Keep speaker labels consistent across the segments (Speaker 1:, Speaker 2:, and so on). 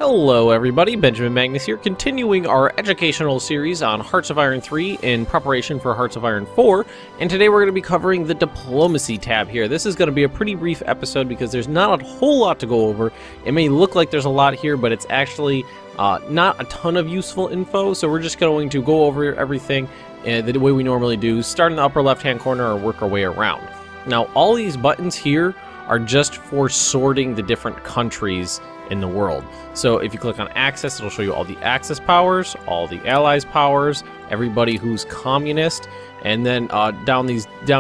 Speaker 1: Hello everybody, Benjamin Magnus here, continuing our educational series on Hearts of Iron 3 in preparation for Hearts of Iron 4, and today we're going to be covering the Diplomacy tab here. This is going to be a pretty brief episode because there's not a whole lot to go over. It may look like there's a lot here, but it's actually not a ton of useful info, so we're just going to go over everything the way we normally do, start in the upper left-hand corner or work our way around. Now, all these buttons here are just for sorting the different countries in the world. So if you click on Axis, it'll show you all the Axis powers, all the Allies powers, everybody who's communist, and then down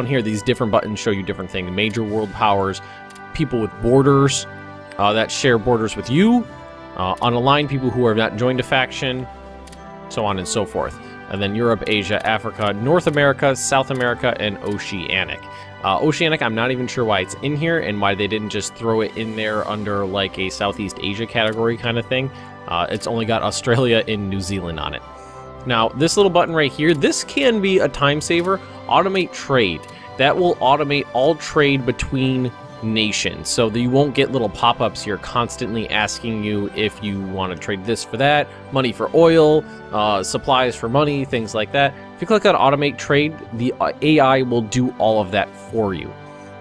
Speaker 1: here, these different buttons show you different things: major world powers, people with borders that share borders with you, unaligned people who are not joined a faction, so on and so forth. And then Europe, Asia, Africa, North America, South America, and Oceanic. Oceanic, I'm not even sure why it's in here and why they didn't just throw it in there under like a Southeast Asia category kind of thing. It's only got Australia and New Zealand on it. Now, this little button right here, this can be a time saver. Automate trade. That will automate all trade between nations, so that you won't get little pop-ups here constantly asking you if you want to trade this for that, money for oil, supplies for money, things like that. If you click on automate trade, the AI will do all of that for you.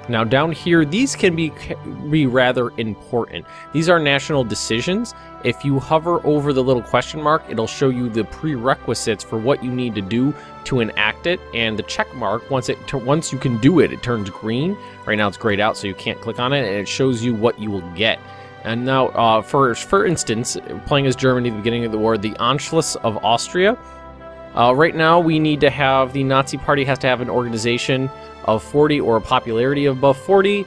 Speaker 1: Now down here, these can be rather important. These are national decisions. If you hover over the little question mark, it'll show you the prerequisites for what you need to do to enact it, and the check mark, once you can do it, it turns green. Right now it's grayed out, so you can't click on it, and it shows you what you will get. And now, for instance, playing as Germany at the beginning of the war, the Anschluss of Austria. Right now, we need to have, the Nazi Party has to have an organization of 40 or a popularity of above 40,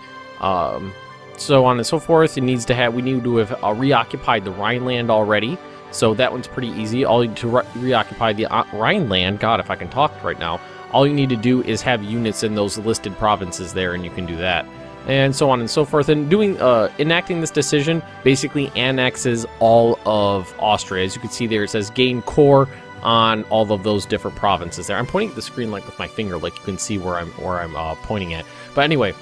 Speaker 1: so on and so forth. We need to have reoccupied the Rhineland already, so that one's pretty easy. All you need to reoccupy the Rhineland, God, if I can talk right now, all you need to do is have units in those listed provinces there, and you can do that. And so on and so forth. And enacting this decision basically annexes all of Austria. As you can see there, it says gain core on all of those different provinces there. I'm pointing at the screen like with my finger, like you can see where I'm pointing at. But anyway,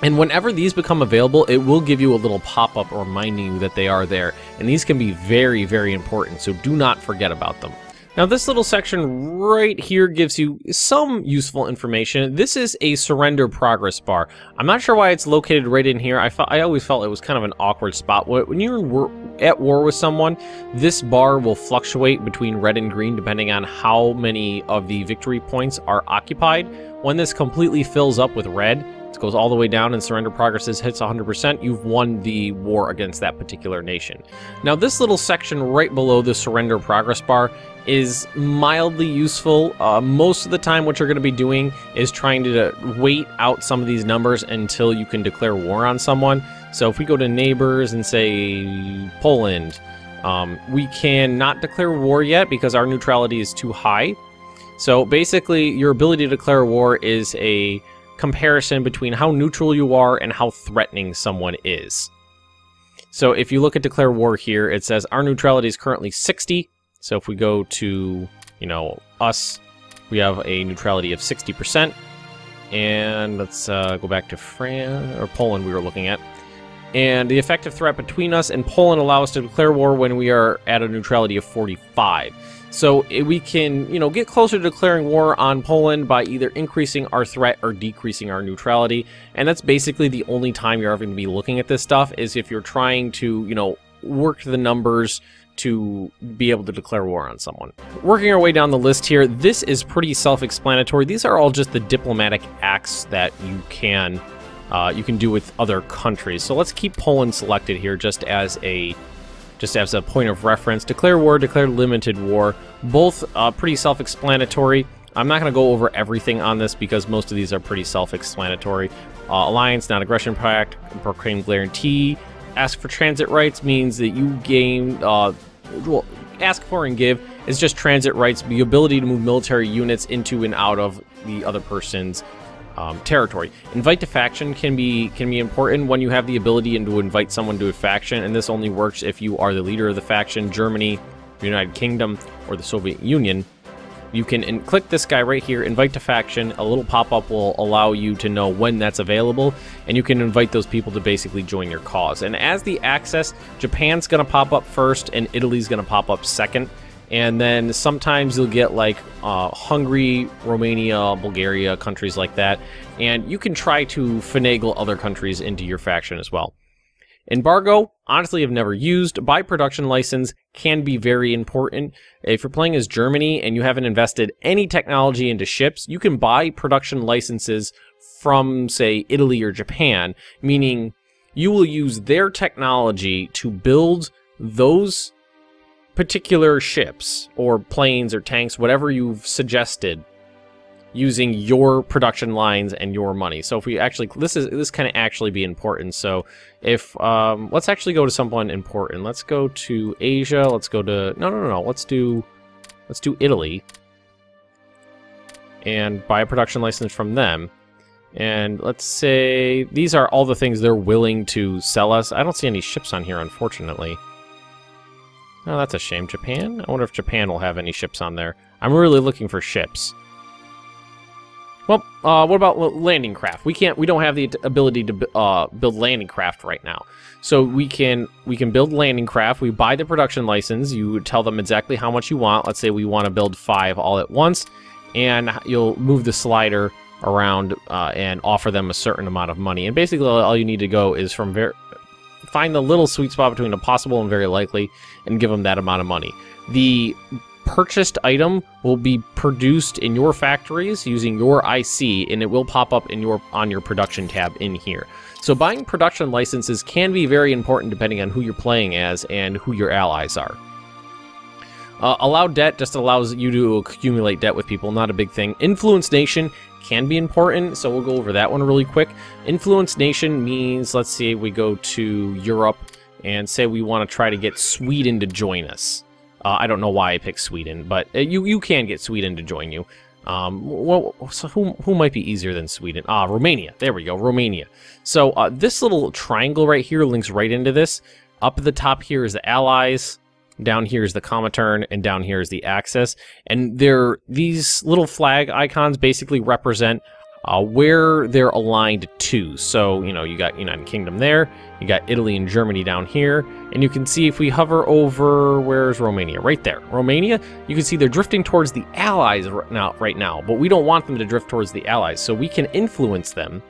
Speaker 1: and whenever these become available, it will give you a little pop-up reminding you that they are there. And these can be very, very important, so do not forget about them. Now, this little section right here gives you some useful information. This is a surrender progress bar. I'm not sure why it's located right in here. I always felt it was kind of an awkward spot. When you're at war with someone, this bar will fluctuate between red and green depending on how many of the victory points are occupied. When this completely fills up with red, it goes all the way down and surrender progress hits 100%, you've won the war against that particular nation. Now, this little section right below the surrender progress bar is mildly useful. Most of the time what you're going to be doing is trying to wait out some of these numbers until you can declare war on someone. So if we go to neighbors and say Poland, we cannot declare war yet because our neutrality is too high. So basically your ability to declare war is a comparison between how neutral you are and how threatening someone is. So if you look at declare war here, it says our neutrality is currently 60. So if we go to, us, we have a neutrality of 60%. And let's go back to France, or Poland we were looking at. And the effective threat between us and Poland allow us to declare war when we are at a neutrality of 45. So we can, get closer to declaring war on Poland by either increasing our threat or decreasing our neutrality. And that's basically the only time you're ever going to be looking at this stuff, is if you're trying to, work the numbers to be able to declare war on someone. Working our way down the list here, this is pretty self-explanatory. These are all just the diplomatic acts that you can do with other countries. So let's keep Poland selected here just as a point of reference. Declare war, declare limited war. Both pretty self-explanatory. I'm not going to go over everything on this because most of these are pretty self-explanatory. Alliance, non-aggression pact, proclaim guarantee. Ask for transit rights means that you gain, ask for and give is just transit rights, the ability to move military units into and out of the other person's territory. Invite to faction can be important when you have the ability to invite someone to a faction, and this only works if you are the leader of the faction, Germany, the United Kingdom, or the Soviet Union. you can click this guy right here, invite to faction. A little pop-up will allow you to know when that's available, and you can invite those people to basically join your cause. And as the access, Japan's going to pop up first, and Italy's going to pop up second. And then sometimes you'll get like Hungary, Romania, Bulgaria, countries like that. And you can try to finagle other countries into your faction as well. Embargo, honestly, I've never used. Buy production license can be very important. If you're playing as Germany and you haven't invested any technology into ships, you can buy production licenses from, say, Italy or Japan, meaning you will use their technology to build those particular ships or planes or tanks, whatever you've suggested, using your production lines and your money. So if we actually, this can actually be important. So if let's actually go to someone important. Let's go to Asia. Let's go to no. Let's do Italy and buy a production license from them. And let's say these are all the things they're willing to sell us. I don't see any ships on here, unfortunately. Oh, that's a shame. Japan? I wonder if Japan will have any ships on there. I'm really looking for ships. Well, what about landing craft? We don't have the ability to build landing craft right now. So we can build landing craft. We buy the production license. You tell them exactly how much you want. Let's say we want to build 5 all at once, and you'll move the slider around and offer them a certain amount of money. And basically, all you need to go is find the little sweet spot between a possible and very likely, and give them that amount of money. The purchased item will be produced in your factories using your IC, and it will pop up on your production tab in here. So buying production licenses can be very important depending on who you're playing as and who your allies are. Allow debt just allows you to accumulate debt with people, not a big thing. Influence nation can be important, so we'll go over that one really quick. Influence nation means, let's say we go to Europe and say we want to try to get Sweden to join us. I don't know why I picked Sweden, but you can get Sweden to join you. Well, so who might be easier than Sweden? Romania. There we go, Romania. So this little triangle right here links right into this. Up at the top here is the allies. Down here is the Comintern, and down here is the Axis. And these little flag icons basically represent where they're aligned to. So, you know, you got United Kingdom there, you got Italy and Germany down here, and you can see if we hover over, where's Romania? Right there. Romania, you can see they're drifting towards the Allies right now, but we don't want them to drift towards the Allies, so we can influence them.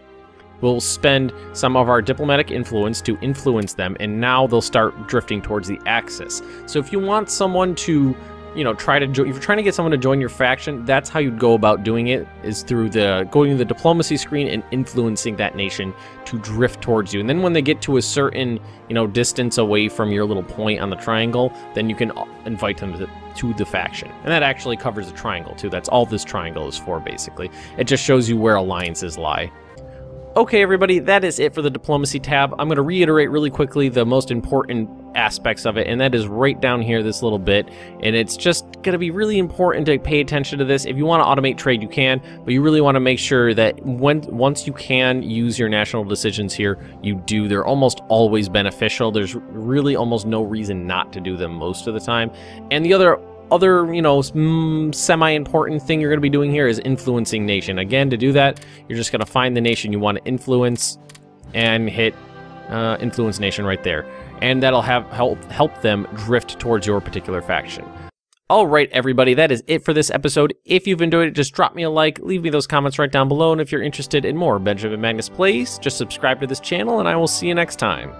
Speaker 1: We'll spend some of our diplomatic influence to influence them, and now they'll start drifting towards the Axis. So if you want someone to, you know, if you're trying to get someone to join your faction, that's how you'd go about doing it, is through going to the diplomacy screen and influencing that nation to drift towards you. And then when they get to a certain, you know, distance away from your little point on the triangle, then you can invite them to the faction. And that actually covers the triangle too. That's all this triangle is for, basically. It just shows you where alliances lie. Okay, everybody, that is it for the diplomacy tab. I'm going to reiterate really quickly the most important aspects of it, and that is right down here, this little bit. And it's just going to be really important to pay attention to this. If you want to automate trade, you can, but you really want to make sure that once you can use your national decisions here, you do. They're almost always beneficial. There's really almost no reason not to do them most of the time. And the other, you know, semi-important thing you're going to be doing here is influencing nation. Again, to do that, you're just going to find the nation you want to influence and hit influence nation right there. And that'll help them drift towards your particular faction. All right, everybody, that is it for this episode. If you've enjoyed it, just drop me a like, leave me those comments right down below, and if you're interested in more Benjamin Magnus Plays, just subscribe to this channel, and I will see you next time.